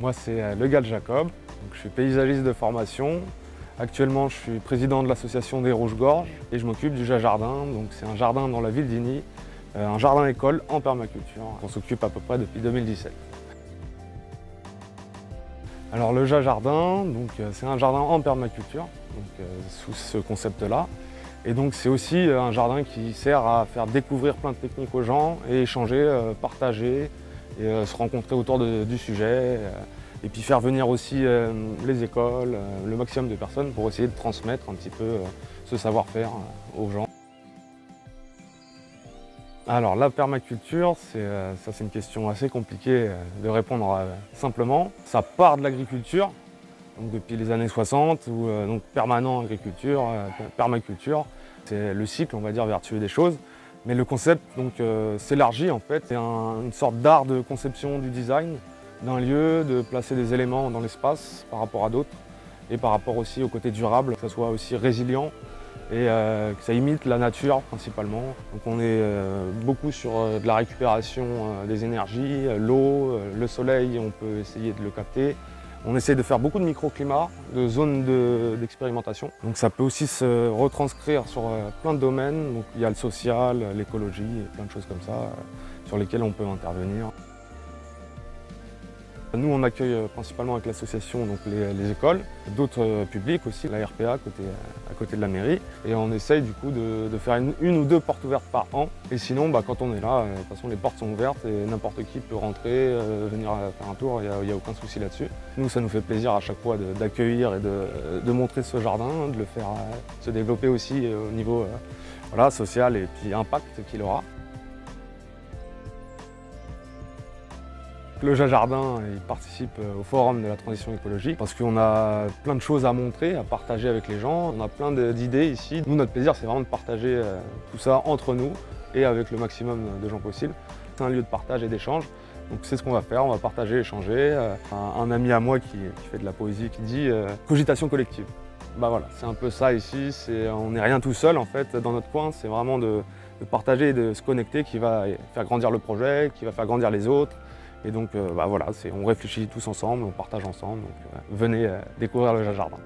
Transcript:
Moi, c'est Legal Jacob. Donc, je suis paysagiste de formation. Actuellement, je suis président de l'association des Rouges-Gorges et je m'occupe du Jardin. Donc, c'est un jardin dans la ville d'Igny, un jardin-école en permaculture. On s'occupe à peu près depuis 2017. Alors, le Jardin, c'est un jardin en permaculture, sous ce concept-là. Et donc, c'est aussi un jardin qui sert à faire découvrir plein de techniques aux gens et échanger, partager et se rencontrer autour du sujet. Et puis faire venir aussi les écoles, le maximum de personnes pour essayer de transmettre un petit peu ce savoir-faire aux gens. Alors la permaculture, c'est une question assez compliquée de répondre simplement. Ça part de l'agriculture, donc depuis les années 60, où donc permanent agriculture, permaculture, c'est le cycle, on va dire, vertueux des choses. Mais le concept s'élargit en fait, c'est une sorte d'art de conception du design d'un lieu, de placer des éléments dans l'espace par rapport à d'autres et par rapport aussi au côté durable, que ça soit aussi résilient et que ça imite la nature principalement. Donc on est beaucoup sur de la récupération des énergies, l'eau, le soleil, on peut essayer de le capter. On essaie de faire beaucoup de microclimats, de zones d'expérimentation. Donc ça peut aussi se retranscrire sur plein de domaines. Donc il y a le social, l'écologie, et plein de choses comme ça sur lesquelles on peut intervenir. Nous, on accueille principalement avec l'association les écoles, d'autres publics aussi, la RPA à côté de la mairie. Et on essaye du coup de faire une ou deux portes ouvertes par an. Et sinon, quand on est là, de toute façon, les portes sont ouvertes et n'importe qui peut rentrer, venir faire un tour, il n'y a aucun souci là-dessus. Nous, ça nous fait plaisir à chaque fois d'accueillir et de montrer ce jardin, de le faire se développer aussi au niveau social et puis impact qu'il aura. Le Jardin, il participe au forum de la transition écologique parce qu'on a plein de choses à montrer, à partager avec les gens. On a plein d'idées ici. Nous, notre plaisir, c'est vraiment de partager tout ça entre nous et avec le maximum de gens possible. C'est un lieu de partage et d'échange. Donc c'est ce qu'on va faire, on va partager, échanger. Un ami à moi qui fait de la poésie qui dit cogitation collective. Voilà, c'est un peu ça ici. On n'est rien tout seul en fait dans notre coin. C'est vraiment de partager et de se connecter qui va faire grandir le projet, qui va faire grandir les autres. Et donc voilà, on réfléchit tous ensemble, on partage ensemble, donc venez découvrir le Jardin.